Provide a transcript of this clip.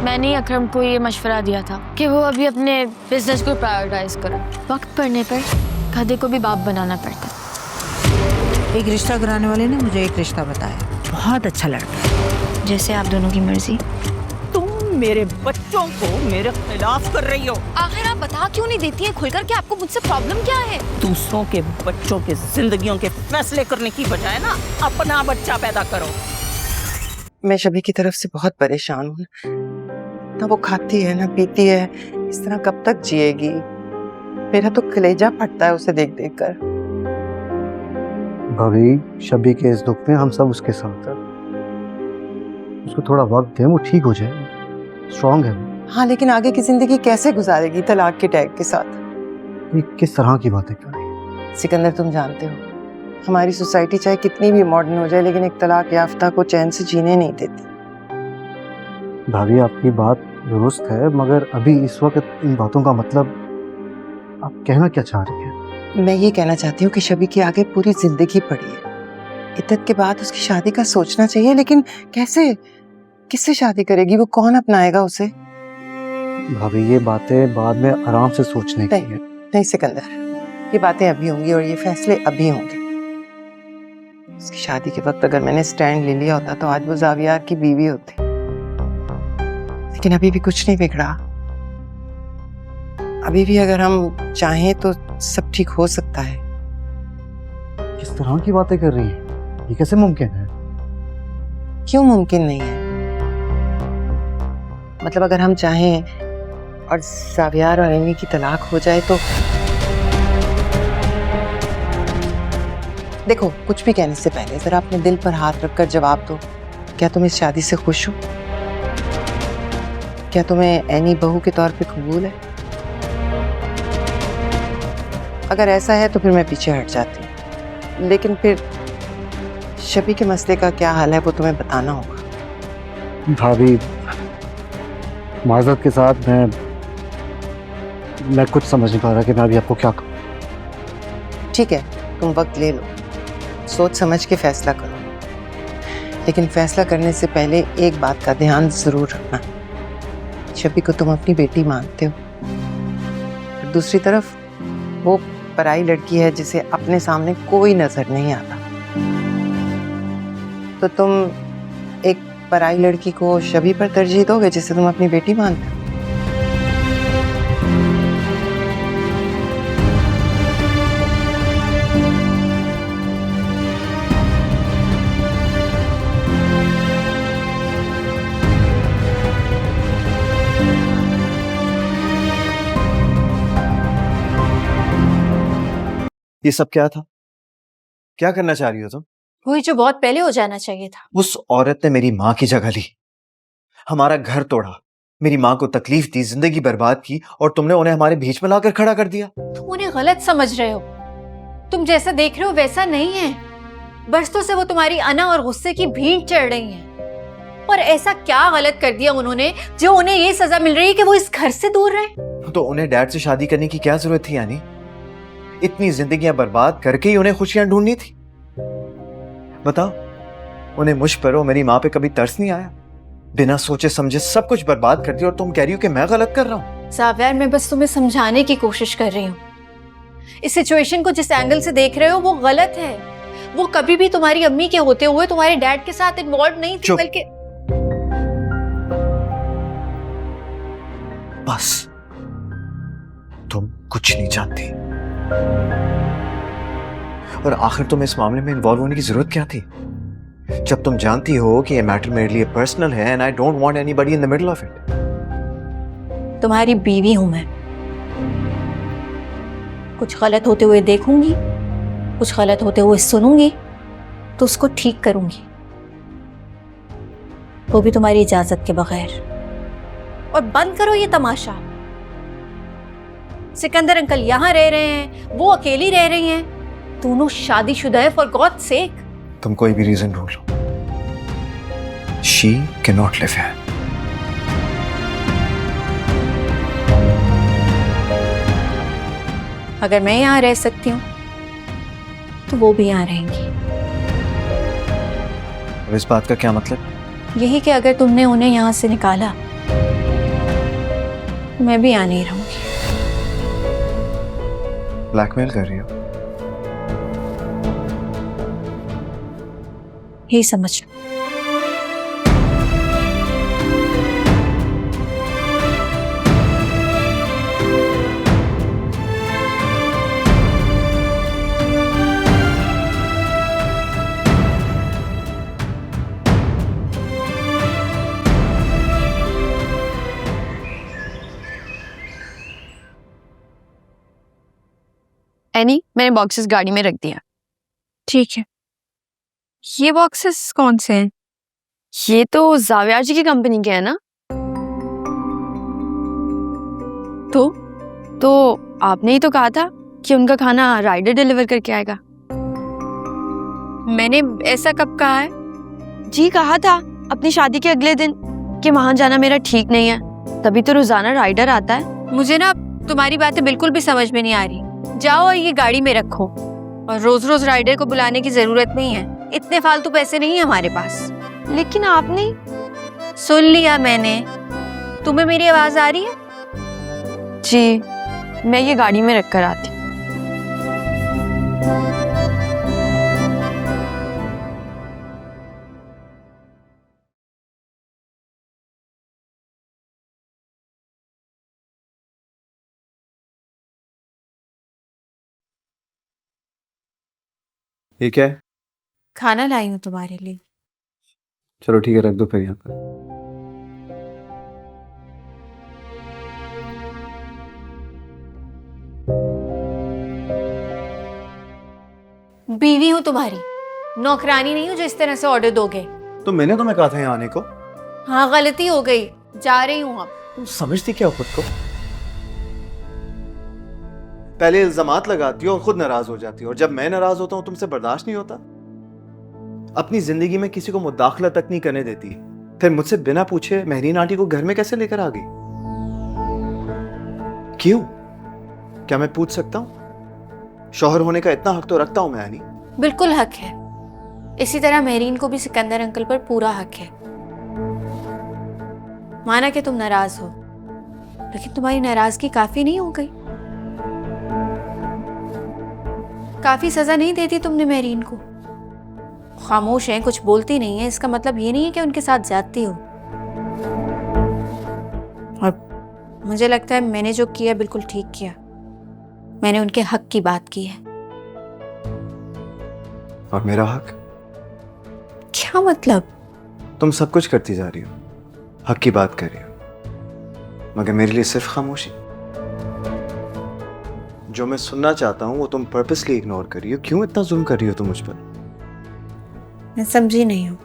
मैंने ही अकरम को ये मशवरा दिया था कि वो अभी अपने बिजनेस को प्रायोरिटाइज करे। वक्त पड़ने पर गधे को भी बाप बनाना पड़ता। एक रिश्ता कराने वाले ने मुझे एक रिश्ता बताया, बहुत अच्छा लड़का। जैसे आप दोनों की मर्जी। तुम मेरे बच्चों को मेरे खिलाफ कर रही हो। आखिर आप बता क्यों नहीं देती हैं खुलकर कि आपको मुझसे प्रॉब्लम क्या है? दूसरों के बच्चों के जिंदगियों के फैसले करने की बजाय ना अपना बच्चा पैदा करो। मैं शबी की तरफ से बहुत परेशान हूँ। ना वो खाती है ना पीती है, इस तरह कब तक जिएगी? मेरा तो कलेजा फटता है उसे देख देख कर। भाभी, शबी के इस दुख में हम सब उसके साथ हैं। उसको थोड़ा वक्त दें, वो ठीक हो जाए, स्ट्रांग है वो। हाँ, लेकिन आगे की जिंदगी कैसे गुजारेगी तलाक के टैग के साथ? ये किस तरह की बातें कर रही हैं? सिकंदर, तुम जानते हो हमारी सोसाइटी चाहे कितनी भी मॉडर्न हो जाए, लेकिन एक तलाक याफ्ता को चैन से जीने नहीं देती। भाभी, आपकी बात दुरुस्त है, मगर अभी इस वक्त इन बातों का मतलब आप कहना क्या चाह रही हैं? मैं ये कहना चाहती हूँ कि शबी की आगे पूरी जिंदगी पड़ी है। इद्दत के बाद उसकी शादी का सोचना चाहिए, लेकिन कैसे, किससे शादी करेगी? वो कौन अपनाएगा उसे? भाभी, ये बातें बाद में आराम से सोचने की है। नहीं सिकंदर, ये बातें अभी होंगी और ये फैसले अभी होंगे। उसकी शादी के वक्त अगर मैंने स्टैंड ले लिया होता तो आज वो जावियार की बीवी होती, लेकिन अभी भी कुछ नहीं बिगड़ा। अभी भी अगर हम चाहें तो सब ठीक हो सकता है। किस तरह की बातें कर रही हैं? ये कैसे मुमकिन है? क्यों मुमकिन नहीं है? मतलब अगर हम चाहें और जावियार और एमी की तलाक हो जाए तो देखो, कुछ भी कहने से पहले जरा अपने दिल पर हाथ रखकर जवाब दो। क्या तुम इस शादी से खुश हो? क्या तुम्हें एनी बहू के तौर पे कबूल है? अगर ऐसा है तो फिर मैं पीछे हट जाती हूँ, लेकिन फिर शबी के मसले का क्या हाल है वो तुम्हें बताना होगा। भाभी, माजरत के साथ मैं कुछ समझ नहीं पा रहा कि मैं अभी आपको क्या कहूँ। ठीक है, तुम वक्त ले लो, सोच समझ के फैसला करो, लेकिन फैसला करने से पहले एक बात का ध्यान जरूर रखना। शबी को तुम अपनी बेटी मानते हो, और दूसरी तरफ वो पराई लड़की है जिसे अपने सामने कोई नजर नहीं आता। तो तुम एक पराई लड़की को शबी पर तरजीह दोगे जिसे तुम अपनी बेटी मानते हो? ये सब क्या था? क्या करना चाह रही हो तुम? वही जो बहुत पहले हो जाना चाहिए था। उस औरत ने मेरी माँ की जगह ली, हमारा घर तोड़ा, मेरी माँ को तकलीफ दी, जिंदगी बर्बाद की, और तुमने उन्हें हमारे बीच में लाकर खड़ा कर दिया। तुम उन्हें गलत समझ रहे हो। तुम जैसा देख रहे हो वैसा नहीं है। बरसों से वो तुम्हारी अना और गुस्से की भीड़ चढ़ रही हैं। और ऐसा क्या गलत कर दिया उन्होंने जो उन्हें ये सजा मिल रही है कि वो इस घर से दूर रहे? तो उन्हें डैड से शादी करने की क्या जरूरत थी? यानी इतनी जिंदगियां बर्बाद करके ही उन्हें खुशियां ढूंढनी थी? बताओ, उन्हें मुझ पर और मेरी माँ पे कभी तरस नहीं आया? बिना सोचे समझे सब कुछ बर्बाद कर दिया, और तुम कह रही हो कि मैं गलत कर रहा हूँ? जावियार, मैं बस तुम्हें समझाने की कोशिश कर रही हूँ। इस सिचुएशन को जिस एंगल से देख रहे हो वो गलत है। वो कभी भी तुम्हारी अम्मी के होते हुए तुम्हारे डैड के साथ इन्वॉल्व नहीं थी, बल्कि बस तुम कुछ नहीं जानती। और आखिर तुम्हें इस मामले में इन्वॉल्व होने की जरूरत क्या थी, जब तुम जानती हो कि ये मैटर मेरे लिए पर्सनल है and I don't want anybody in the middle of it. तुम्हारी बीवी हूं मैं। कुछ गलत होते हुए देखूंगी, कुछ गलत होते हुए सुनूंगी, तो उसको ठीक करूंगी, वो भी तुम्हारी इजाजत के बगैर। और बंद करो ये तमाशा। सिकंदर अंकल यहाँ रह रहे हैं, वो अकेली रह रही हैं, दोनों शादीशुदा है, फॉर गॉड सेक। तुम कोई भी रीजन ढूंढ लो, she can not live here. अगर मैं यहाँ रह सकती हूँ तो वो भी यहाँ रहेंगी। अब इस बात का क्या मतलब? यही कि अगर तुमने उन्हें यहाँ से निकाला मैं भी आ नहीं रहूंगी। ब्लैकमेल कर रही हो? यही समझ लो। एनी, मैंने बॉक्सेस गाड़ी में रख दिया। ठीक है। ये बॉक्सेस कौन से हैं? ये तो जाविया जी की कंपनी के है ना? तो आपने ही तो कहा था कि उनका खाना राइडर डिलीवर करके आएगा। मैंने ऐसा कब कहा है? जी कहा था अपनी शादी के अगले दिन कि वहां जाना मेरा ठीक नहीं है, तभी तो रोजाना राइडर आता है। मुझे ना तुम्हारी बातें बिल्कुल भी समझ में नहीं आ रही। जाओ और ये गाड़ी में रखो, और रोज रोज राइडर को बुलाने की जरूरत नहीं है। इतने फालतू पैसे नहीं है हमारे पास। लेकिन आपने सुन लिया मैंने। तुम्हें मेरी आवाज आ रही है? जी, मैं ये गाड़ी में रख कर आती। ये क्या है? खाना लाई हूँ तुम्हारे लिए। चलो ठीक है, रख दो फिर यहाँ पर। बीवी हूँ तुम्हारी, नौकरानी नहीं हूँ जो इस तरह से ऑर्डर दोगे। तो मैंने तुम्हें कहा था यहाँ आने को। हाँ, गलती हो गई, जा रही हूँ अब। तुम समझती क्या हो खुद को? पहले इल्जामात लगाती हो और खुद नाराज हो जाती हो, और जब मैं नाराज होता हूं तुमसे बर्दाश्त नहीं होता। अपनी जिंदगी में किसी को मुदाखला तक नहीं करने देती, फिर मुझसे बिना पूछे महरीन आंटी को घर में कैसे लेकर आ गई? क्यों? क्या मैं पूछ सकता हूं? शौहर होने का इतना हक तो रखता हूं मैं यानी। बिल्कुल हक है। इसी तरह महरीन को भी सिकंदर अंकल पर पूरा हक है। माना कि तुम नाराज हो, लेकिन तुम्हारी नाराजगी काफी नहीं हो गई? काफी सजा नहीं देती तुमने महरीन को? खामोश है, कुछ बोलती नहीं है, इसका मतलब ये नहीं है कि उनके साथ ज्यादती हो। और मुझे लगता है मैंने जो किया बिल्कुल ठीक किया। मैंने उनके हक की बात की है। और मेरा हक? क्या मतलब? तुम सब कुछ करती जा रही हो, हक की बात कर रही हो, मगर मेरे लिए सिर्फ खामोशी। जो मैं सुनना चाहता हूं वो तुम पर्पसली इग्नोर कर रही हो। क्यों इतना जुल्म कर रही हो तुम मुझ पर? मैं समझी नहीं हूँ।